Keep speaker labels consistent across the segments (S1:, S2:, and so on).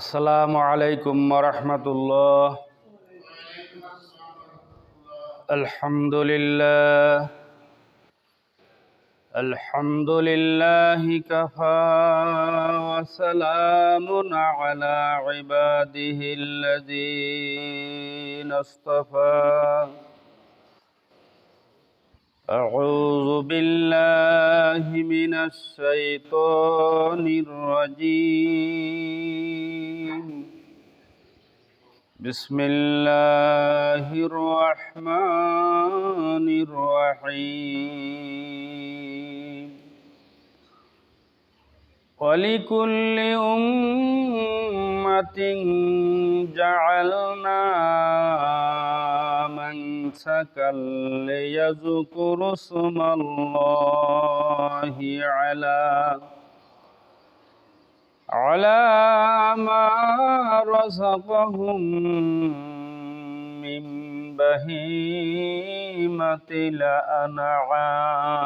S1: আসসালামু আলাইকুম ওয়া রাহমাতুল্লাহ। আলহামদুলিল্লাহি কাফা ওয়া সালামুন আলা ইবাদিহিল্লাযীনা ইসতাফা। আউযু বিল্লাহি মিনাশ শাইতানির রাজীম। বিসমিল্লাহির রহমানির রহিম। ওয়ালিকুল্লি উম্মাতিন জাআলনা মানসাকাল লিয়াযকুরু ইসমাল্লাহি আলা মা রাযাকাহুম মিন বাহীমাতিল আনআম।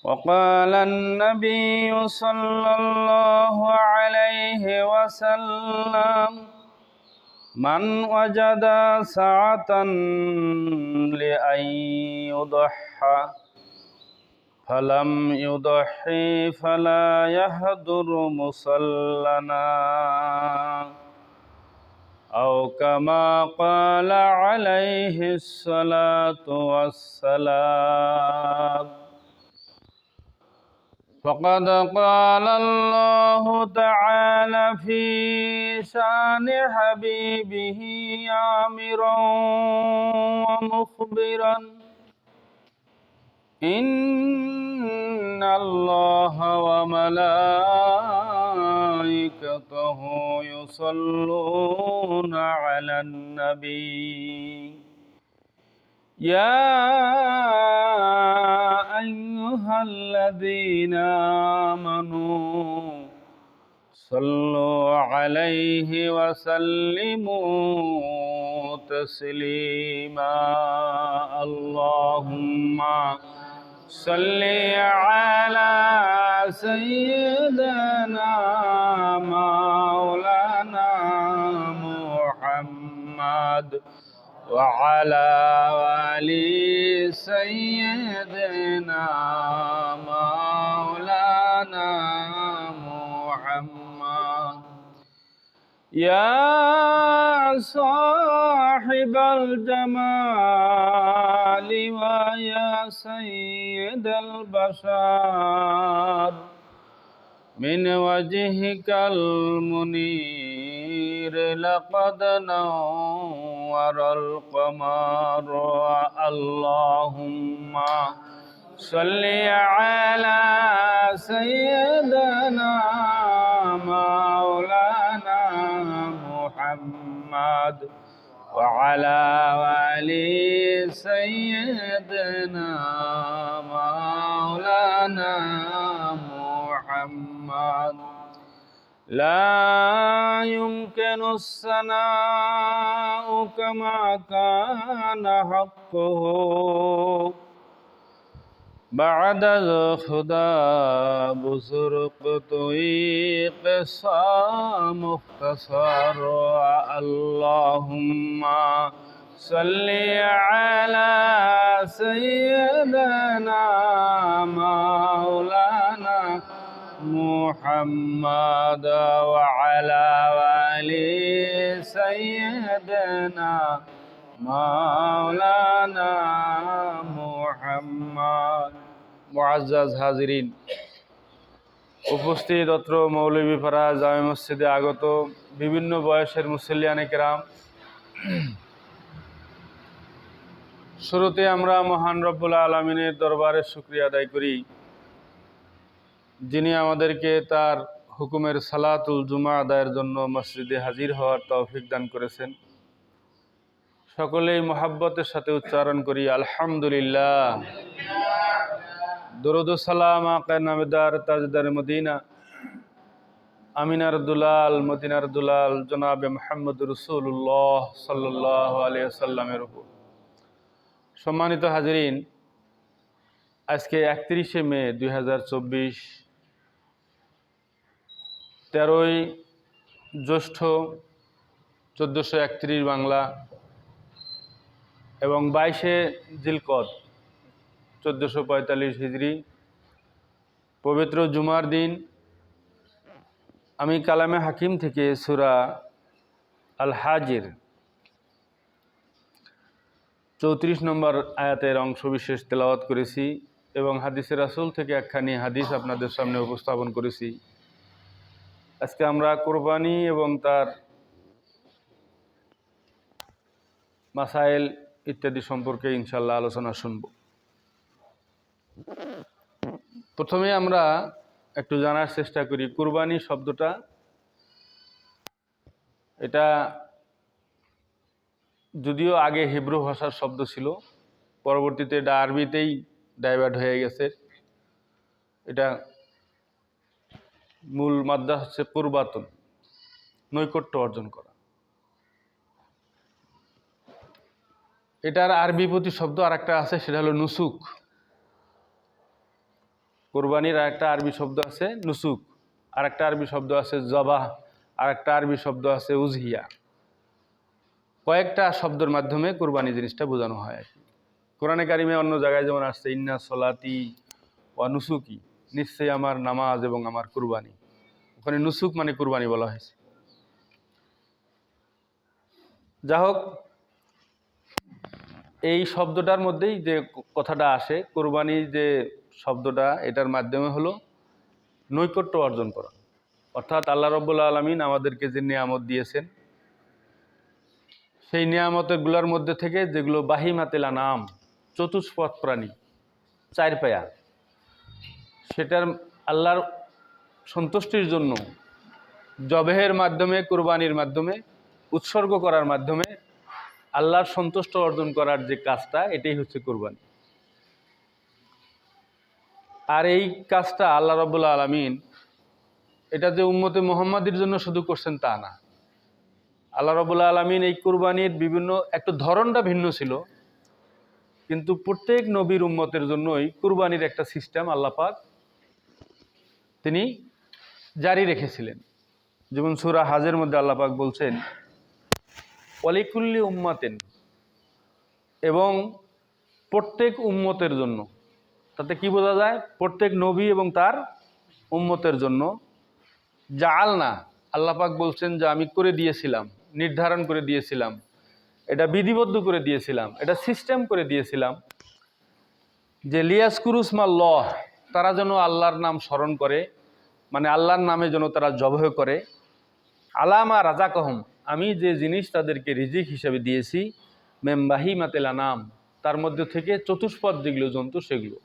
S1: وقال النبي صلى الله عليه وسلم: من وجد سعة لأن يضحى فلم يضحي فلا يهدر مصلنا، أو كما قال عليه الصلاة والسلام. فقد قال الله تعالى في شان حبيبه آمرا ومخبرا: إن الله وملائكته يصلون على النبي يا أيها الذين آمنوا صلوا عليه وسلموا تسليما. اللهم صل على سيدنا مولانا محمد وعلى آل سيدنا مولانا محمد. يا صاحب الجمال ويا سيد البشر، من وجهك المنير لقد نور القمر. اللهم صل على سيدنا مولانا محمد وعلى آل سيدنا مولانا محمد. لا يمكن الثناء كما كان حقه بعد خدا بزرگ توی قصہ مختصر. اللهم صل على سيدنا مولانا محمد وعلى آل سيدنا مولانا محمد. মুআজ্জাজ হাজিরিন, উপস্থিত অত্র মৌলভীপাড়া জামে মসজিদে আগত বিভিন্ন বয়সের মুসল্লিয়ানে কেরাম, শুরুতে আমরা মহান রব্বুল আলামিনের দরবারে শুকরিয়া আদায় করি, যিনি আমাদেরকে তার হুকুমের সালাতুল জুমা আদায়ের জন্য মসজিদে হাজির হওয়ার তৌফিক দান করেছেন। সকলেই মোহাব্বতের সাথে উচ্চারণ করি আলহামদুলিল্লাহ। দরুদ ও সালাম আকা নামদার তাজদার মদিনা আমিনার দুলাল মদিনার দুলাল জনাবে মুহাম্মদ রাসূলুল্লাহ সাল্লাল্লাহু আলাইহি ওয়াসাল্লামের উপর। সম্মানিত হাজিরিন, আজকে 31শে মে 2024 13ই জ্যৈষ্ঠ 1431 বাংলা এবং 22শে জিলকদ 1445 হিজরি পবিত্র জুমার দিন আমি কালামে হাকিম থেকে সূরা আল হাজির 34 নম্বর আয়াতের অংশবিশেষ তেলাওয়াত করেছি এবং হাদিসে রাসূল থেকে একখানি হাদিস আপনাদের সামনে উপস্থাপন করেছি। আজকে আমরা কুরবানি এবং তার মাসাইল ইত্যাদি সম্পর্কে ইনশাআল্লাহ আলোচনা শুনব। প্রথমে আমরা একটু জানার চেষ্টা করি কুরবানি শব্দটা, এটা যদিও আগে হিব্রু ভাষার শব্দ ছিল, পরবর্তীতে এটা আরবিতেই ডাইভার্ট হয়ে গেছে। এটা মূল মাদ্দা হচ্ছে কুরবাতুন, নৈকট্য অর্জন করা। এটার আরবি প্রতিশব্দ আর একটা আছে, সেটা হলো নুসুক। কোরবানির আর একটা আরবি শব্দ আছে নুসুক, আর একটা আরবি শব্দ আছে জবাহ, আর একটা আরবি শব্দ আছে উজহিয়া। কয়েকটা শব্দের মাধ্যমে কুরবানি জিনিসটা বোঝানো হয় আর কি। কোরআনে কারিমে অন্য জায়গায় যেমন আসছে ইন্না সলাতি ওয়া নুসুকি, নিশ্চয়ই আমার নামাজ এবং আমার কুরবানি, ওখানে নুসুক মানে কুরবানি বলা হয়েছে। যা হোক, এই শব্দটার মধ্যেই যে কথাটা আসে, কুরবানি যে শব্দটা, এটার মাধ্যমে হলো নৈকট্য অর্জন করা। অর্থাৎ আল্লাহ রাব্বুল আলামিন আমাদেরকে যে নিয়ামত দিয়েছেন, সেই নিয়ামতগুলোর মধ্যে থেকে যেগুলো বাহিমাতুল আনাম, চতুষ্পদ প্রাণী, চার পায়া, সেটার আল্লাহর সন্তুষ্টির জন্য জবেহের মাধ্যমে, কুরবানির মাধ্যমে, উৎসর্গ করার মাধ্যমে আল্লাহর সন্তুষ্ট অর্জন করার যে কাজটা, এটাই হচ্ছে কুরবানি। আর এই কাজটা আল্লাহ রাব্বুল আলামিন এটা যে উম্মতে মুহাম্মাদির জন্য শুধু করছেন তা না। আল্লাহ রাব্বুল আলামিন এই কুরবানির বিভিন্ন একটু ধরনটা ভিন্ন ছিল, কিন্তু প্রত্যেক নবীর উম্মতের জন্যই কুরবানির একটা সিস্টেম আল্লাহ পাক তিনি জারি রেখেছিলেন। যেমন সূরা হাজের মধ্যে আল্লাহ পাক বলছেন ওয়ালিকুল্লি উম্মাতিন, এবং প্রত্যেক উম্মতের জন্য। তাতে কি বোঝা যায়? প্রত্যেক নবী এবং তার উম্মতের জন্য জাআলনা, আল্লাহ পাক বলছেন যে আমি করে দিয়েছিলাম, নির্ধারণ করে দিয়েছিলাম, এটা বিধিবদ্ধ করে দিয়েছিলাম, এটা সিস্টেম করে দিয়েছিলাম যে লিয়াজকুরুসমাল্লাহ, তারা যেন আল্লাহর নাম স্মরণ করে, মানে আল্লাহর নামে যেন তারা জবহ করে, আলামা রাজাকহম, আমি যে জিনিস তাদেরকে রিজিক হিসেবে দিয়েছি, মেমবাহিমাতিল আনাম, তার মধ্যে থেকে চতুষ্পদ যেগুলো জন্তু, সেগুলো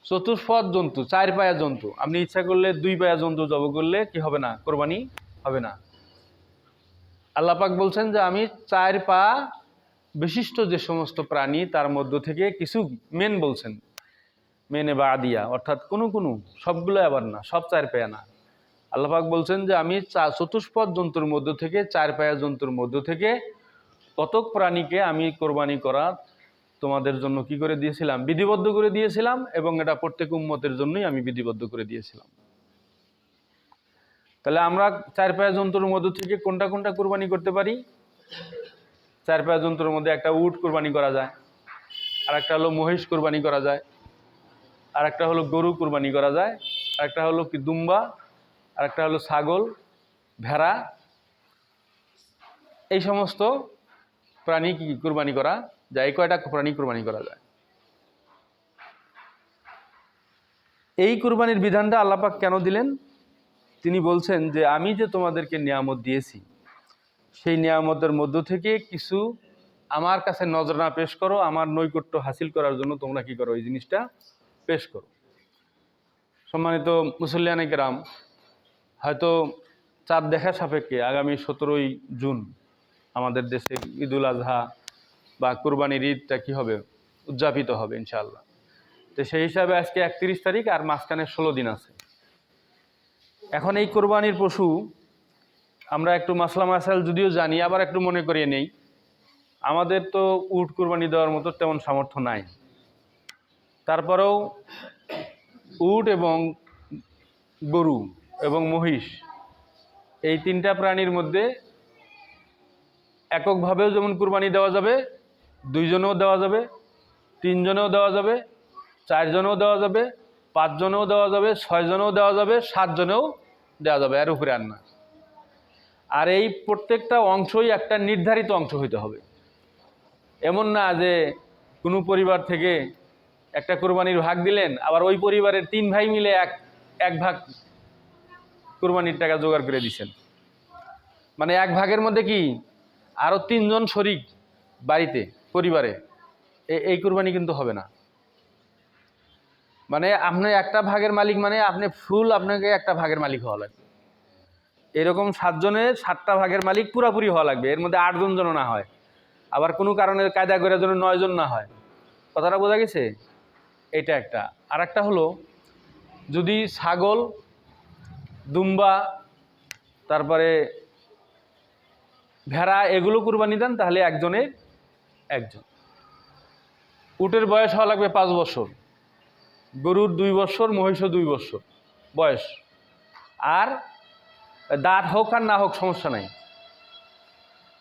S1: চতুষ্পদ জন্তু, চার পায়া জন্তু। আপনি ইচ্ছা করলে দুই পায়া জন্তু জব করলে কি হবে না? কোরবানি হবে না। আল্লাহ পাক বলছেন যে আমি চার পা বিশিষ্ট যে সমস্ত প্রাণী, তার মধ্য থেকে কিছু মেন বলছেন, মেনে বা আদিয়া, অর্থাৎ কোনো কোনো, সবগুলো আবার না, সব চার পায়া না। আল্লাহ পাক বলছেন যে আমি চতুষ্পদ জন্তুর মধ্য থেকে, চার পায়া জন্তুর মধ্য থেকে কতক প্রাণীকে আমি কোরবানি করা তোমাদের জন্য কি করে দিয়েছিলাম? বিধিবদ্ধ করে দিয়েছিলাম, এবং এটা প্রত্যেক উম্মতের জন্যই আমি বিধিবদ্ধ করে দিয়েছিলাম। তাহলে আমরা চার পায়া জন্তুর মধ্য থেকে কোনটা কোনটা কোরবানি করতে পারি? চার পায়া জন্তুর মধ্যে একটা উট কোরবানি করা যায়, আর একটা হলো মহিষ কোরবানি করা যায়, আর একটা হলো গরু কোরবানি করা যায়, আর একটা হলো কি দুম্বা, আর একটা হলো ছাগল, ভেড়া। এই সমস্ত প্রাণী কি কোরবানি করা যায়, এই কয়টা প্রাণী কোরবানি করা যায়। এই কোরবানির বিধানটা আল্লাহ পাক কেন দিলেন? তিনি বলছেন যে আমি যে তোমাদেরকে নিয়ামত দিয়েছি, সেই নিয়ামতের মধ্য থেকে কিছু আমার কাছে নজরানা পেশ করো, আমার নৈকট্য হাসিল করার জন্য তোমরা কি করো? এই জিনিসটা পেশ করো। সম্মানিত মুসল্লিয়ানে কেরাম, হয়তো চাঁদ দেখা সাপেক্ষে আগামী 17ই জুন আমাদের দেশে ঈদুল আজহা বা কুরবানির ঈদটা কি হবে? উদযাপিত হবে ইনশাআল্লাহ। তো সেই হিসাবে আজকে 31 তারিখ, আর মাঝখানে 16 দিন আছে। এখন এই কোরবানির পশু আমরা একটু মাসলা মাসাইল যদিও জানি, আবার একটু মনে করিয়ে নেই, আমাদের তো উট কোরবানি দেওয়ার মতো তেমন সামর্থ্য নাই। তারপরেও উট এবং গরু এবং মহিষ এই তিনটা প্রাণীর মধ্যে এককভাবেও যেমন কুরবানি দেওয়া যাবে, দুইজনেও দেওয়া যাবে, তিনজনেও দেওয়া যাবে, চারজনেও দেওয়া যাবে, পাঁচজনেও দেওয়া যাবে, ছয়জনেও দেওয়া যাবে, সাতজনেও দেওয়া যাবে, এর উপরে আর না। আর এই প্রত্যেকটা অংশই একটা নির্ধারিত অংশ হইতে হবে। এমন না যে কোনো পরিবার থেকে একটা কোরবানির ভাগ দিলেন, আবার ওই পরিবারের 3 ভাই মিলে এক ভাগ কোরবানির টাকা জোগাড় করে দিচ্ছেন। মানে এক ভাগের মধ্যে কি আরও 3 জন শরিক বাড়িতে পরিবারে, এই কোরবানি কিন্তু হবে না। মানে আপনি একটা ভাগের মালিক, মানে আপনি আপনাকে একটা ভাগের মালিক হওয়া লাগবে। এরকম 7 জনের 7টা ভাগের মালিক পুরাপুরি হওয়া লাগবে, এর মধ্যে 8 জন যেন না হয়, আবার কোনো কারণে কায়দা করে যেন 9 জন না হয়। কথাটা বোঝা গেছে? এটা একটা। আর একটা হলো, যদি ছাগল, দুম্বা, তারপরে ভেড়া এগুলো কুরবানি দেন, তাহলে একজনের একজন। উটের বয়স হওয়া লাগবে 5 বছর, গরুর 2 বছর, মহিষও 2 বছর বয়স। আর দাঁত হোক আর না হোক সমস্যা নাই।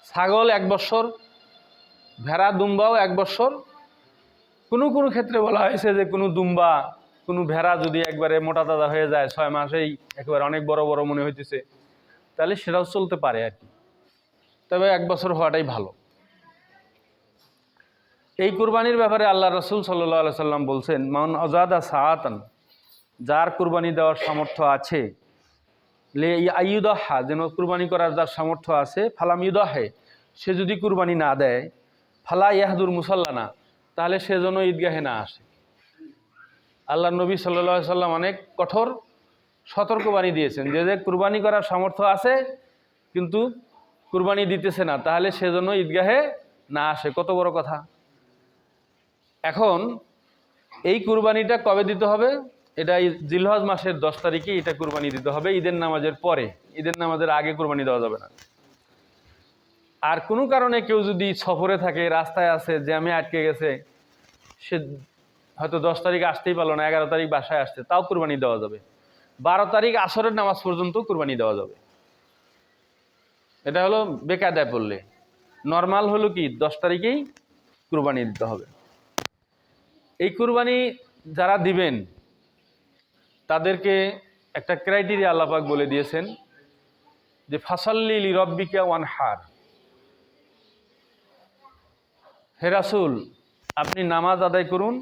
S1: ছাগল 1 বছর, ভেড়া দুম্বাও 1 বছর। কোনো কোনো ক্ষেত্রে বলা হয়েছে যে কোনো দুম্বা, কোনো ভেড়া যদি একবারে মোটা তাজা হয়ে যায়, 6 মাসেই একেবারে অনেক বড় বড় মনে হইতেছে, তাহলে সেটাও চলতে পারে আর কি। তবে 1 বছর হওয়াটাই ভালো। এই কুরবানির ব্যাপারে আল্লাহ রসুল সাল্লাল্লাহু আলাইহি সাল্লাম বলছেন, মান আজাদা সাআতান, যার কুরবানি দেওয়ার সামর্থ্য আছে, লে আইয়ুদাহা, যেন কুরবানি করার যার সামর্থ্য আছে, ফালাম ইউদাহে, সে যদি কুরবানি না দেয়, ফালা ইয়াহদুর মুসাল্লানা, তাহলে সে যেন ঈদগাহে না আসে। আল্লাহ নবী সাল্লাল্লাহু আলাইহি সাল্লাম অনেক কঠোর সতর্কবাণী দিয়েছেন যে যে কুরবানি করার সামর্থ্য আছে কিন্তু কুরবানি দিতেছে না, তাহলে সে যেন ঈদগাহে না আসে। কত বড় কথা! এখন এই কুরবানিটা কবে দিতে হবে? এটা জিলহজ মাসের 10 তারিখে এটা কুরবানি দিতে হবে, ঈদের নামাজের পরে। ঈদের নামাজের আগে কুরবানি দেওয়া যাবে না। আর কোনো কারণে কেউ যদি সফরে থাকে, রাস্তায় আছে, জ্যামে আটকে গেছে, সে হয়তো 10 তারিখ আসতেই পারলো না, 11 তারিখ বাসায় আসছে, তাও কুরবানি দেওয়া যাবে। 12 তারিখ আসরের নামাজ পর্যন্ত কুরবানি দেওয়া যাবে। এটা হলো বেকায়দায় পড়লে। নর্মাল হলো কি 10 তারিখেই কুরবানি দিতে হবে। এই কুরবানি যারা দিবেন তাদেরকে একটা ক্রাইটেরিয়া আল্লাহ পাক বলে দিয়েছেন যে ফাসাল্লি লিরাব্বিকা ওয়ানহার, হে রাসূল আপনি নামাজ আদায় করুন,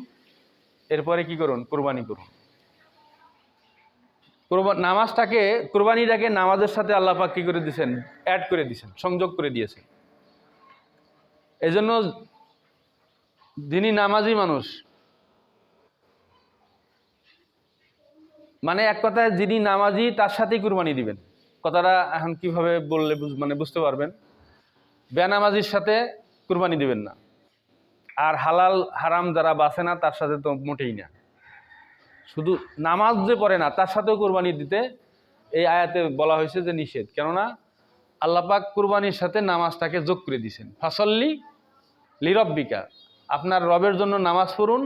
S1: এরপরে কি করুন? কুরবানি করুন। নামাজটাকে, কুরবানিটাকে নামাজের সাথে আল্লাহ পাক কি করে দিয়েছেন? অ্যাড করে দিয়েছেন, সংযোগ করে দিয়েছেন। এজন্য যিনি নামাজি মানুষ, মানে এক কথায় যিনি নামাজি তার সাথেই কুরবানি দিবেন। কথাটা এখন কিভাবে বললে মানে বুঝতে পারবেন? বেনামাজির সাথে কুরবানি দিবেন না, আর হালাল হারাম যারা বাঁচে না তার সাথে তো মোটেই না। শুধু নামাজ যে পড়ে না তার সাথেও কুরবানি দিতে এই আয়াতে বলা হয়েছে যে নিষেধ। কেননা আল্লাহ পাক কুরবানির সাথে নামাজটাকে যোগ করে দিয়েছেন। ফাসল্লি লিরব্বিকা, আপনার রবের জন্য নামাজ পড়ুন,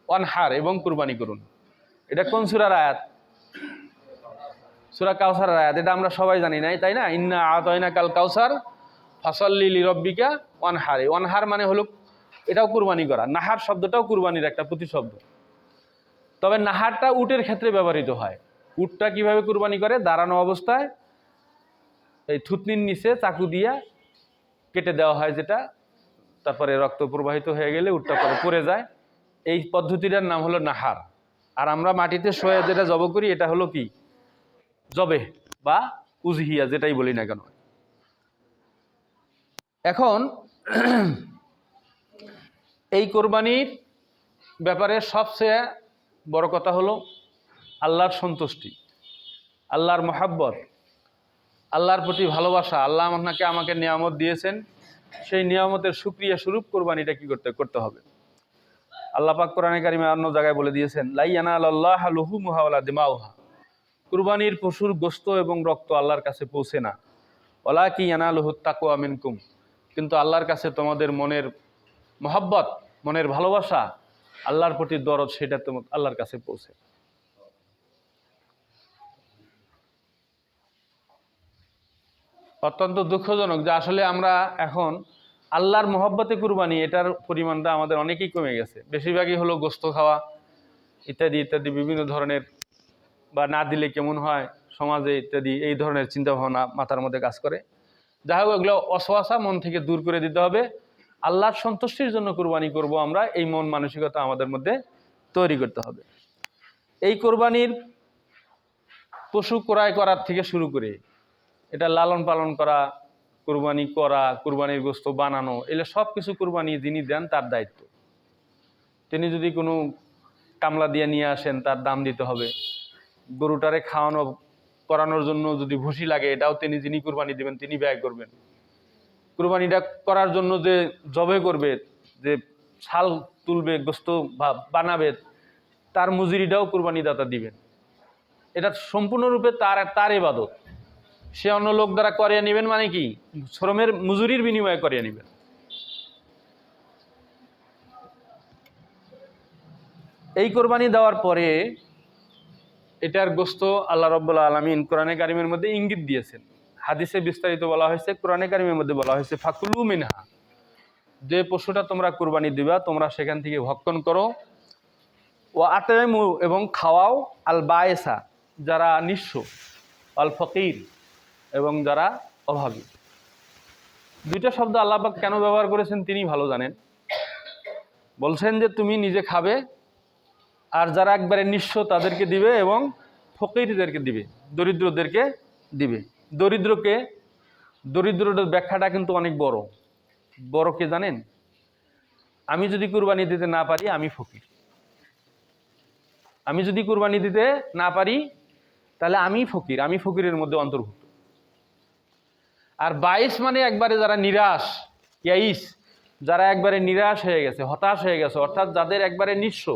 S1: ওয়ানহার, এবং কুরবানি করুন। এটা কোন সূরার আয়াত? সূরা কাউসারের আয়াত। এটা আমরা সবাই জানি নাই, তাই না? ইন্না আতাইনা কাল কাউসার ফাসল্লি লিরব্বিকা ওয়ানহার। ওয়ানহার মানে হলো, এটাও কুরবানি করা। নাহার শব্দটাও কুরবানির একটা প্রতিশব্দ। তবে নাহারটা উটের ক্ষেত্রে ব্যবহৃত হয়। উটটা কিভাবে কুরবানি করে? দাঁড়ানো অবস্থায় এই থুতনির নিচে চাকু দিয়া কেটে দেওয়া হয় যেটা, তারপরে রক্ত প্রবাহিত হয়ে গেলে উটটা পরে পড়ে যায়। এই পদ্ধতিটার নাম হলো নাহার। আর আমরা মাটিতে শোয়ে যেটা জব করি এটা হলো কি? জবে বা উজহিয়া, যেটাই বলি না কেন। এখন এই কোরবানির ব্যাপারে সবচেয়ে বড় কথা হলো আল্লাহর সন্তুষ্টি, আল্লাহর মহাব্বত, আল্লাহর প্রতি ভালোবাসা। আল্লাহ আমাকে নিয়ামত দিয়েছেন, সেই নিয়ামতের শুকরিয়া স্বরূপ কোরবানিটা কি করতে হবে। আল্লাহ পাক কোরআনে কারিমে অন্য জায়গায় বলে দিয়েছেন, লা ইয়ানালাল্লাহু লুহুমুহা ওয়ালা দিমাউহা, কুরবানির পশুর গোশত এবং রক্ত আল্লাহর কাছে পৌঁছে না। ওয়ালাকিন ইয়ানালুহুত তাকওয়া মিনকুম, কিন্তু আল্লাহর কাছে তোমাদের মনের মহব্বত, মনের ভালোবাসা, আল্লাহর প্রতি দরদ, সেটা আল্লাহর কাছে পৌঁছে। অত্যন্ত দুঃখজনক যে আসলে আমরা এখন আল্লাহর মহব্বতে কুরবানি এটার পরিমাণটা আমাদের অনেকই কমে গেছে। বেশিরভাগই হলো গোস্ত খাওয়া ইত্যাদি ইত্যাদি বিভিন্ন ধরনের, বা না দিলে কেমন হয় সমাজে ইত্যাদি, এই ধরনের চিন্তাভাবনা মাথার মধ্যে কাজ করে। যাই হোক, এগুলো অসওয়াসা মন থেকে দূর করে দিতে হবে। আল্লাহর সন্তুষ্টির জন্য কুরবানি করব আমরা, এই মন মানসিকতা আমাদের মধ্যে তৈরি করতে হবে। এই কোরবানির পশু ক্রয় করার থেকে শুরু করে এটা লালন পালন করা, কুরবানি করা, কুরবানির গোস্ত বানানো, এগুলো সব কিছু কুরবানি যিনি দেন তার দায়িত্ব। তিনি যদি কোনো কামলা দিয়ে নিয়ে আসেন তার দাম দিতে হবে। গরুটারে খাওয়ানো করানোর জন্য যদি ভুসি লাগে এটাও যিনি কুরবানি দেবেন তিনি ব্যয় করবেন। কুরবানিটা করার জন্য যে জবে করবে, যে ছাল তুলবে, গোস্ত বানাবে, তার মজুরিটাও কুরবানিদাতা দিবেন। এটা সম্পূর্ণরূপে তার ইবাদত। সে অন্য লোক দ্বারা করিয়ে নেবেন, মানে কি শ্রমের মজুরির বিনিময়ে করিয়ে নেবেন। এই কোরবানি দেওয়ার পরে এটার গোস্ত আল্লাহ রাব্বুল আলামিন কোরআনে কারিমের মধ্যে ইঙ্গিত দিয়েছেন। হাদিসে বিস্তারিত বলা হয়েছে, কোরআনে কারিমের মধ্যে বলা হয়েছে ফাকুলু মিনহা, যে পশুটা তোমরা কুরবানি দিবা তোমরা সেখান থেকে ভক্ষণ করো। ও আতাইমু, এবং খাওয়াও, আল বায়েসা, যারা নিঃস্ব, আল ফকির, এবং যারা অভাবী। দুইটা শব্দ আল্লাহ পাক কেন ব্যবহার করেছেন তিনি ভালো জানেন। বলছেন যে তুমি নিজে খাবে, আর যারা একবারে নিঃস্ব তাদেরকে দিবে, এবং ফকিরদেরকে দিবে, দরিদ্রদেরকে দিবে। দরিদ্রদের ব্যাখ্যাটা কিন্তু অনেক বড়। বড় কে জানেন? আমি যদি কুরবানি দিতে না পারি আমি ফকির। আমি যদি কুরবানি দিতে না পারি তাহলে আমি ফকির, আমি ফকিরের মধ্যে অন্তর্ভুক্ত। আর বাইশ মানে একবারে যারা নিরাশ, ইয়াইস, যারা একবারে নিরাশ হয়ে গেছে, হতাশ হয়ে গেছে, অর্থাৎ যাদের একবারে নিঃস্ব,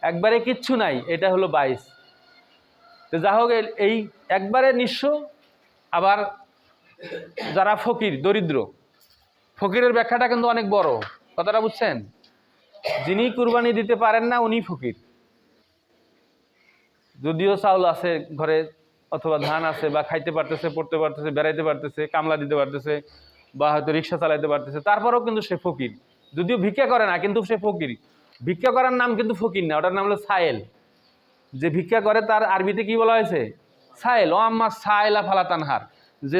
S1: একবারে কিচ্ছু নাই, এটা হলো বাইশ। তো যা হোক, এই একবারে নিঃস্ব, আবার যারা ফকির, দরিদ্র। ফকিরের ব্যাখ্যাটা কিন্তু অনেক বড়, কথাটা বুঝছেন? যিনি কুরবানি দিতে পারেন না উনি ফকির। যদিও চাউল আছে ঘরে, অথবা ধান আছে, বা খাইতে পারতেছে, পড়তে পারতেছে, বেড়াইতে পারতেছে, কামলা দিতে পারতেছে, বা হয়তো রিক্সা চালাইতে পারতেছে, তারপরেও কিন্তু সে ফকির। যদিও ভিক্ষা করে না, কিন্তু সে ফকির। ভিক্ষা করার নাম কিন্তু ফকির না, ওটার নাম হলো সায়েল। যে ভিক্ষা করে তার আরবিতে কি বলা হয়েছে? সায়েল। ও আম্মা সায়েলা ফালা তানহার, যে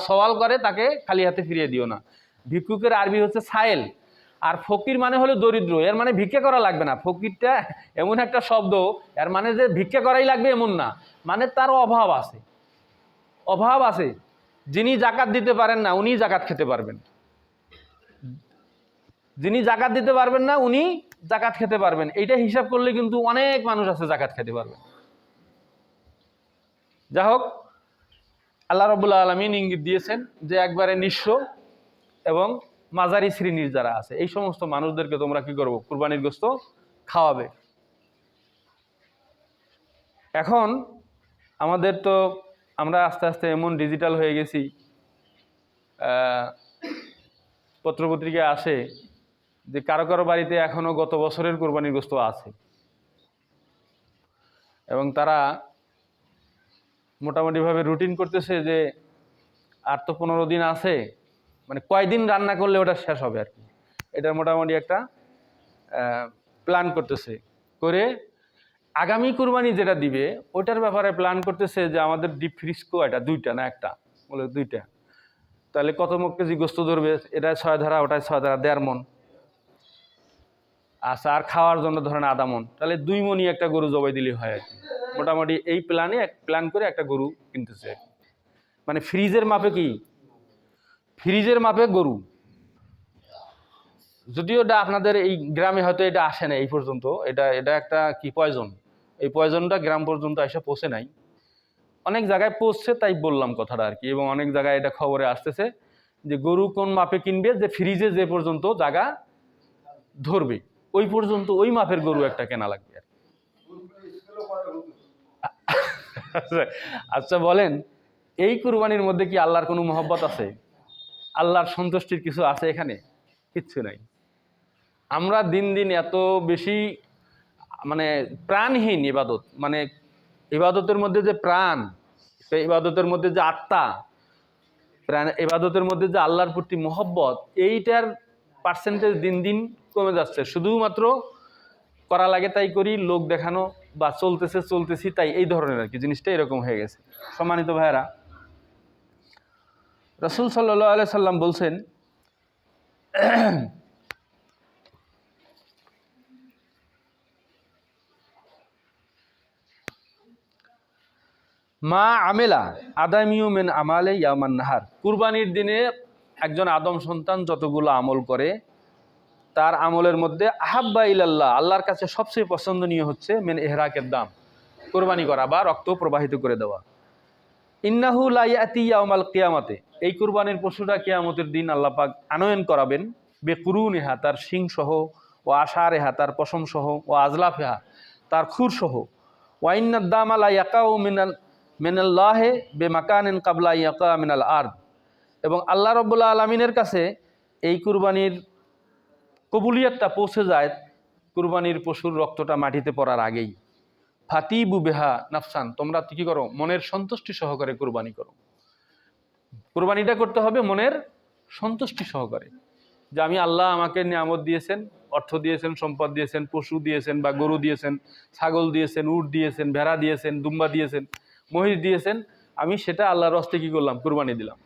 S1: সওয়াল করে তাকে খালি হাতে ফিরিয়ে দিও না। ভিক্ষুকের আরবি হচ্ছে সায়েল। আর ফকির মানে হলো দরিদ্র। এর মানে ভিক্ষা করা লাগবে না। ফকিরটা এমন একটা শব্দ, এর মানে যে ভিক্ষা করাই লাগবে এমন না, মানে তার অভাব আছে, অভাব আছে। যিনি জাকাত দিতে পারেন না উনি জাকাত খেতে পারবেন, যিনি জাকাত দিতে পারবেন না উনি জাকাত খেতে পারবেন। এইটা হিসাব করলে কিন্তু অনেক মানুষ আছে জাকাত খেতে পারবেন। যা হোক, আল্লাহ রাব্বুল আলামিন ইঙ্গিত দিয়েছেন যে একবারে নিঃস্ব এবং মাঝারি শ্রেণীর যারা আছে এই সমস্ত মানুষদেরকে তোমরা কি করবো? কুরবানির গোশত খাওয়াবে। এখন আমাদের তো, আমরা আস্তে আস্তে এমন ডিজিটাল হয়ে গেছি, পত্রপত্রিকায় আসে যে কারো কারো বাড়িতে এখনো গত বছরের কুরবানির গোশত আছে, এবং তারা মোটামুটিভাবে রুটিন করতেছে যে আর তো 15 দিন আছে, মানে কয়দিন রান্না করলে ওটা শেষ হবে আর কি। এটা মোটামুটি একটা প্ল্যান করতেছে, করে আগামী কুরবানি যেটা দিবে ওটার ব্যাপারে প্ল্যান করতেছে যে আমাদের ডিপ ফ্রিজ কয়টা, 2টা না 1টা, বলে 2টা, তাহলে কত কেজি গোস্ত ধরবে? এটা 6 ধারা, ওটায় 6 ধারা, 1.5 মণ। আচ্ছা, আর খাওয়ার জন্য ধরেন আধা মণ, তাহলে 2 মণই একটা গরু জবাই দিলেই হয় আর কি। মোটামুটি এই প্ল্যান করে একটা গরু কিনতেছে, মানে ফ্রিজের মাপে, কি ফ্রিজের মাপে গরু। যদিও এটা আপনাদের এই গ্রামে হয়তো এটা আসে না এই পর্যন্ত, এটা একটা কি পয়জন, এই পয়জনটা গ্রাম পর্যন্ত এসে পৌঁছে নাই। অনেক জায়গায় পৌঁছছে, তাই বললাম কথাটা আর কি। এবং অনেক জায়গায় এটা খবরে আসতেছে যে গরু কোন মাপে কিনবে, যে ফ্রিজে যে পর্যন্ত জায়গা ধরবে ওই পর্যন্ত ওই মাপের গরু একটা কেনা লাগবে আর। আচ্ছা বলেন, এই কুরবানির মধ্যে কি আল্লাহর কোনো মহব্বত আছে? আল্লাহর সন্তুষ্টির কিছু আছে এখানে? কিচ্ছু নাই। আমরা দিন দিন এত বেশি মানে প্রাণহীন ইবাদত, মানে ইবাদতের মধ্যে যে প্রাণ, সেই ইবাদতের মধ্যে যে আত্মা, প্রাণ ইবাদতের মধ্যে যে আল্লাহর প্রতি মহব্বত, এইটার পার্সেন্টেজ দিন দিন কমে যাচ্ছে। শুধুমাত্র করা লাগে তাই করি, লোক দেখানো বা চলতেছি তাই, এই ধরনের আর কি জিনিসটা এরকম হয়ে গেছে। সম্মানিত ভাইয়েরা, রাসূল সাল্লাল্লাহু আলাইহি সাল্লাম বলছেন, মা আমেলা আদামিউ মিন আমালে ইয়ামান নাহার, কুরবানির দিনে একজন আদম সন্তান যতগুলো আমল করে তার আমলের মধ্যে আহাব্বা ইলাল্লাহ, আল্লাহর কাছে সবচেয়ে পছন্দনীয় হচ্ছে মিন ইহরাকের দাম, কুরবানি করা বা রক্ত প্রবাহিত করে দেওয়া। ইন্নাহু লা ইয়াতি ইয়াউমাল কিয়ামাতে, এই কুরবানির পশুটা কিয়ামতের দিন আল্লাহ পাক আনয়ন করাবেন বেকুরুনিহা, তার শিং সহ, ও আশারেহা, তার পশম সহ, ও আজলাফেহা, তার খুর সহ, ওয়া ইন্নাদ দামা লা ইয়াকাউ মিনাল্লাহি বিমাকানিন ক্বাবলা ইয়াকা মিনাল আরদ, এবং আল্লাহ রাব্বুল আলামিনের কাছে এই কুরবানির কবুলিয়তটা পৌঁছে যায় কুরবানির পশুর রক্তটা মাটিতে পড়ার আগেই। ফাতিবু বেহা নাফসান, তোমরা কি করো, মনের সন্তুষ্টি সহকারে কুরবানি করো। কুরবানিটা করতে হবে মনের সন্তুষ্টি সহকারে, যে আমি আল্লাহ আমাকে নিয়ামত দিয়েছেন, অর্থ দিয়েছেন, সম্পদ দিয়েছেন, পশু দিয়েছেন বা গরু দিয়েছেন, ছাগল দিয়েছেন, উট দিয়েছেন, ভেড়া দিয়েছেন, দুম্বা দিয়েছেন, মহিষ দিয়েছেন, আমি সেটা আল্লাহর হস্তে কি করলাম, কুরবানি দিলাম।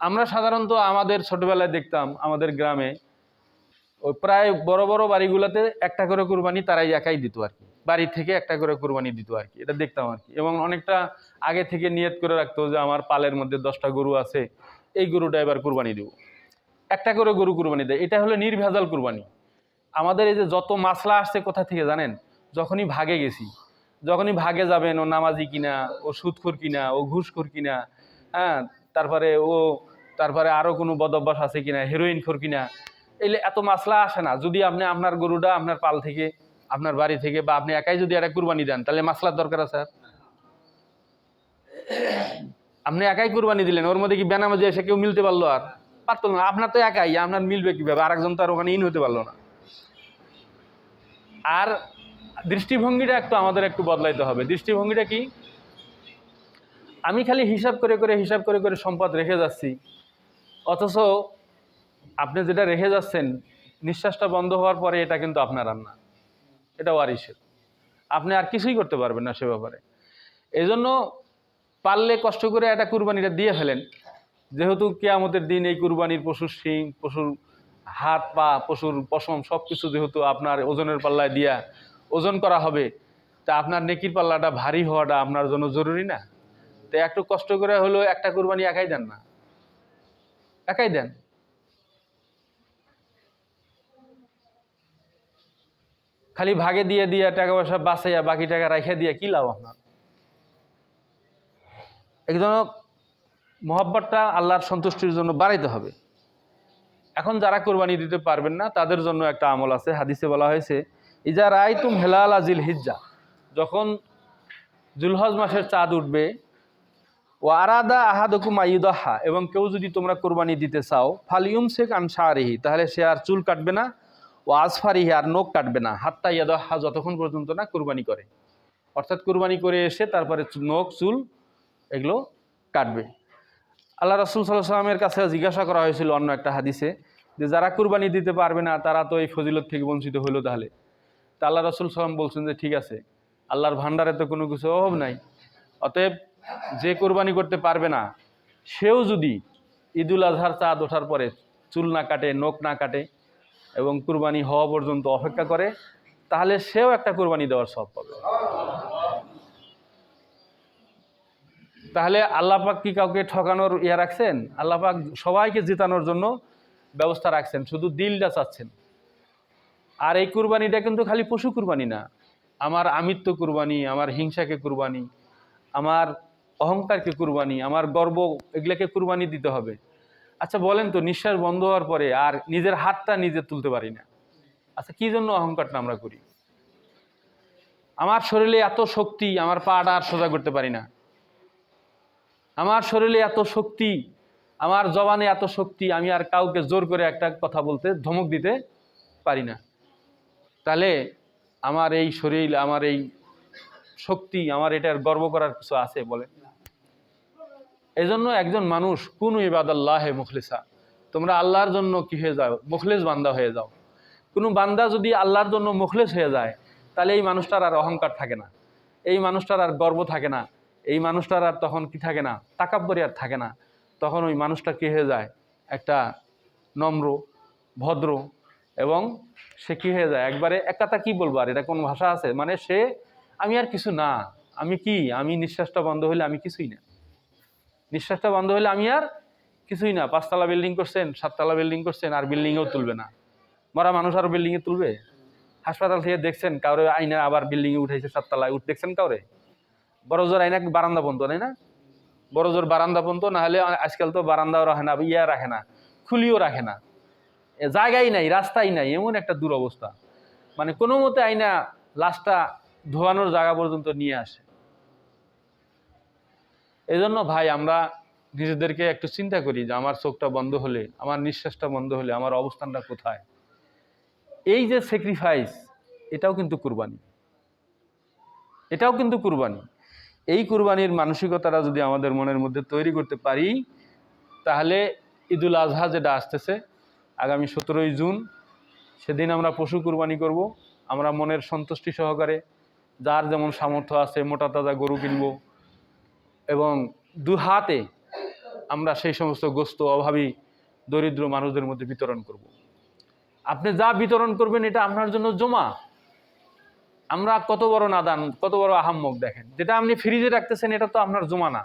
S1: আমরা সাধারণত আমাদের ছোটবেলায় দেখতাম আমাদের গ্রামে ওই প্রায় বড় বড় বাড়িগুলোতে একটা করে কুরবানি তারাই একাই দিত আর কি, বাড়ি থেকে একটা করে কুরবানি দিত আর কি, এটা দেখতাম আর কি। এবং অনেকটা আগে থেকে নিয়ত করে রাখতো যে আমার পালের মধ্যে 10টা গরু আছে, এই গরুটা এবার কুরবানি দেব, একটা করে গরু কুরবানি দেয়। এটা হলো নির্ভেজাল কুরবানি। আমাদের এই যে যত মাসলা আসছে কোথা থেকে জানেন, যখনই ভাগে গেছি, যখনই ভাগে যাবেন, ও নামাজি কিনা, ও সুদখোর কিনা, ও ঘুষখোর কিনা, হ্যাঁ, তারপরে আরো কোনো বদ অভ্যাস আছে কিনা, হেরোইন খোর কিনা, এলে এত মাসলা আসে না। যদি আপনি আপনার গরুটা আপনার পাল থেকে, আপনার বাড়ি থেকে, বা আপনি একাই যদি একটা কুরবানি দেন, তাহলে মাসলার দরকার আছে? আপনি একাই কুরবানি দিলেন, ওর মধ্যে কি বেনামাজি এসে কেউ মিলতে পারলো? আর পারতো না। আপনার তো একাই, আপনার মিলবে কিভাবে? আরেকজন তো আর ওখানে ইন হতে পারলো না। আর দৃষ্টিভঙ্গিটা আমাদের একটু বদলাইতে হবে। দৃষ্টিভঙ্গিটা কি? আমি খালি হিসাব করে সম্পদ রেখে যাচ্ছি, অথচ আপনি যেটা রেখে যাচ্ছেন, নিঃশ্বাসটা বন্ধ হওয়ার পরে এটা কিন্তু আপনার আর না, এটা ওয়ারিসের। আপনি আর কিছুই করতে পারবেন না সে ব্যাপারে। এই জন্য পারলে কষ্ট করে একটা কুরবানিটা দিয়ে ফেলেন, যেহেতু কিয়ামতের দিন এই কুরবানির পশুর শিং, পশুর হাত পা, পশুর পশম সব কিছু যেহেতু আপনার ওজনের পাল্লায় দিয়া ওজন করা হবে, তা আপনার নেকির পাল্লাটা ভারী হওয়াটা আপনার জন্য জরুরি না? তো একটু কষ্ট করে হলেও একটা কুরবানি একাই দেন না, একাই দেন। খালি ভাগে দিয়ে দিয়ে টাকা পয়সা বাঁচাইয়া বাকি টাকা রাখে দিয়ে কি লাভ আপনার? এই জন্য মহব্বতটা আল্লাহর সন্তুষ্টির জন্য বাড়াইতে হবে। এখন যারা কোরবানি দিতে পারবেন না তাদের জন্য একটা আমল আছে, হাদিসে বলা হয়েছে, ইজা রাআইতুম হিলালা জিল হিজ্জা, যখন জুলহজ মাসের চাঁদ উঠবে, ও আরাদা আহাদুকুম আইয়ুদাহা, এবং কেউ যদি তোমরা কোরবানি দিতে চাও, ফালিউমসিক আন শারিহি, তাহলে সে আর চুল কাটবে না, ও আজফারিহি, আর নখ কাটবে না, হাত্তা ইয়াদাহা, যতক্ষণ পর্যন্ত না কোরবানি করে। অর্থাৎ কোরবানি করে এসে তারপরে নখ চুল এগুলো কাটবে। আল্লাহ রাসূল সাল্লাল্লাহু আলাইহি ওয়াসাল্লামের কাছে জিজ্ঞাসা করা হয়েছিল অন্য একটা হাদিসে, যে যারা কুরবানি দিতে পারবে না তারা তো এই ফজিলত থেকে বঞ্চিত হইলো, তাহলে তা আল্লাহ রাসূল সাল্লাম বলছেন যে ঠিক আছে, আল্লাহর ভান্ডারে তো কোনো কিছু অভাব নাই, অতএব যে কুরবানি করতে পারবে না সেও যদি ঈদুল আজহার চাঁদ ওঠার পরে চুল না কাটে, নখ না কাটে এবং কুরবানি হওয়া পর্যন্ত অপেক্ষা করে, তাহলে সেও একটা কুরবানি দেওয়ার সওয়াব পাবে। তাহলে আল্লাহ পাক কি কাউকে ঠকানোর ইয়া রাখছেন? আল্লাহ পাক সবাইকে জিতানোর জন্য ব্যবস্থা রাখছেন, শুধু দিলটা চাচ্ছেন। আর এই কুরবানিটা কিন্তু খালি পশু কুরবানি না, আমার আমিত্ব কুরবানি, আমার হিংসাকে কুরবানি, আমার অহংকারকে কুরবানি, আমার গর্ব, এগুলোকে কুরবানি দিতে হবে। আচ্ছা বলেন তো, নিঃশ্বাস বন্ধ হওয়ার পরে আর নিজের হাতটা নিজে তুলতে পারি না, আচ্ছা কি জন্য অহংকারটা আমরা করি? আমার শরীরে এত শক্তি, আমার পাটা আর সোজা করতে পারি না, আমার শরীরে এত শক্তি, আমার জবানে এত শক্তি, আমি আর কাউকে জোর করে একটা কথা বলতে, ধমক দিতে পারি না। তাহলে আমার এই শরীর, আমার এই শক্তি, আমার এটার গর্ব করার কিছু আছে বলেন? এজন্য একজন মানুষ কুনু ইবাদাল্লাহে মুখলিসা, তোমরা আল্লাহর জন্য কি হয়ে যাও, মুখলিস বান্দা হয়ে যাও। কোনো বান্দা যদি আল্লাহর জন্য মুখলিস হয়ে যায়, তাহলে এই মানুষটার আর অহংকার থাকে না, এই মানুষটার আর গর্ব থাকে না, এই মানুষটার আর তখন কি থাকে না, তাকাব্বরি আর থাকে না। তখন ওই মানুষটা কি হয়ে যায়, একটা নম্র, ভদ্র, এবং সে কি হয়ে যায় একবারে এক কথা কি বলবো আর, এটা কোন ভাষা আছে, মানে সে আমি আর কিছু না, আমি কি, আমি নিঃশ্বাসটা বন্ধ হলে আমি কিছুই না, নিঃশ্বাসটা বন্ধ হলে আমি আর কিছুই না। 5 তলা বিল্ডিং করছেন, 7 তলা বিল্ডিং করছেন, আর বিল্ডিংও তুলবে না। মরা মানুষ আর বিল্ডিংয়ে তুলবে? হাসপাতাল থেকে দেখছেন কাউরে আইনা আবার বিল্ডিংয়ে উঠেছে 7 তলায়, দেখছেন কাউরে? বড় জোর আইনা বারান্দা পর্যন্ত, তাই না? বড় জোর বারান্দা পর্যন্ত, না হলে আজকাল তো বারান্দাও রাখে না, ইয়া রাখে না, খুলিও রাখে না, জায়গাই নাই, রাস্তাই নাই, এমন একটা দুরবস্থা। মানে কোনো মতে আইনা লাশটা ধোয়ানোর জায়গা পর্যন্ত নিয়ে আসে। এজন্য ভাই আমরা নিজেদেরকে একটু চিন্তা করি যে আমার চোখটা বন্ধ হলে, আমার নিঃশ্বাসটা বন্ধ হলে আমার অবস্থানটা কোথায়। এই যে স্যাক্রিফাইস, এটাও কিন্তু কুরবানি, এটাও কিন্তু কুরবানি। এই কুরবানির মানসিকতাটা যদি আমাদের মনের মধ্যে তৈরি করতে পারি, তাহলে ঈদুল আজহা যেটা আসতেছে আগামী 17ই জুন, সেদিন আমরা পশু কুরবানি করব। আমরা মনের সন্তুষ্টি সহকারে, যার যেমন সামর্থ্য আছে, মোটা তাজা গরু কিনব, এবং 2 হাতে আমরা সেই সমস্ত গোস্ত অভাবী দরিদ্র মানুষদের মধ্যে বিতরণ করব। আপনি যা বিতরণ করবেন এটা আপনার জন্য জমা। আমরা কত বড় নাদান, কত বড় আহাম্মক দেখেন, যেটা আপনি ফ্রিজে রাখতেছেন এটা তো আপনার জমা না,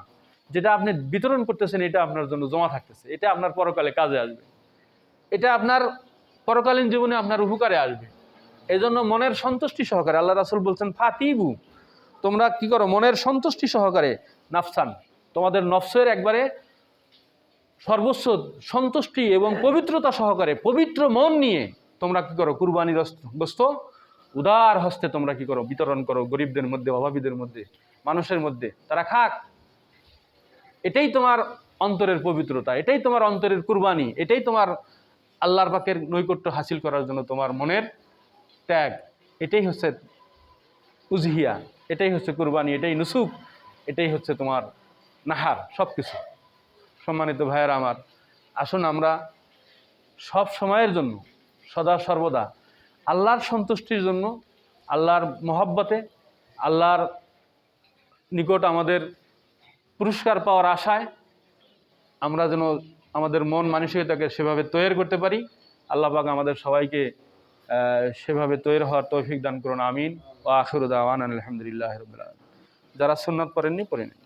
S1: যেটা আপনি বিতরণ করতেছেন এটা আপনার জন্য জমা থাকতেছে, এটা আপনার পরকালে কাজে আসবে, এটা আপনার পরকালীন জীবনে আপনার উপকারে আসবে। এই জন্য মনের সন্তুষ্টি সহকারে, আল্লাহ রাসূল বলছেন ফাতিবু, তোমরা কি করো, মনের সন্তুষ্টি সহকারে, নাফসান, তোমাদের নফসের একবারে সর্বোচ্চ সন্তুষ্টি এবং পবিত্রতা সহকারে, পবিত্র মন নিয়ে তোমরা কি করো, কুরবানির গোস্ত উদার হস্তে তোমরা কি করো, বিতরণ করো গরিবদের মধ্যে, অভাবীদের মধ্যে, মানুষের মধ্যে, তারা খাক। এটাই তোমার অন্তরের পবিত্রতা, এটাই তোমার অন্তরের কুরবানি, এটাই তোমার আল্লাহর পাকের নৈকট্য হাসিল করার জন্য তোমার মনের ত্যাগ, এটাই হচ্ছে উজহিয়া, এটাই হচ্ছে কুরবানি, এটাই নুসুক, এটাই হচ্ছে তোমার নাহার, সব কিছু। সম্মানিত ভাইয়েরা আমার, আসুন আমরা সব সময়ের জন্য, সদা সর্বদা আল্লাহর সন্তুষ্টির জন্য, আল্লাহর মহব্বতে, আল্লাহর নিকট আমাদের পুরস্কার পাওয়ার আশায় আমরা যেন আমাদের মন মানসিকতাকে সেভাবে তৈরি করতে পারি। আল্লাহ পাক আমাদের সবাইকে সেভাবে তৈরি হওয়ার তৌফিক দান করুন, আমিন। ওয়া আখিরু দাওয়ানা আলহামদুলিল্লাহি রাব্বিল আলামিন। যারা সুন্নাত পড়েননি পড়ে নিন।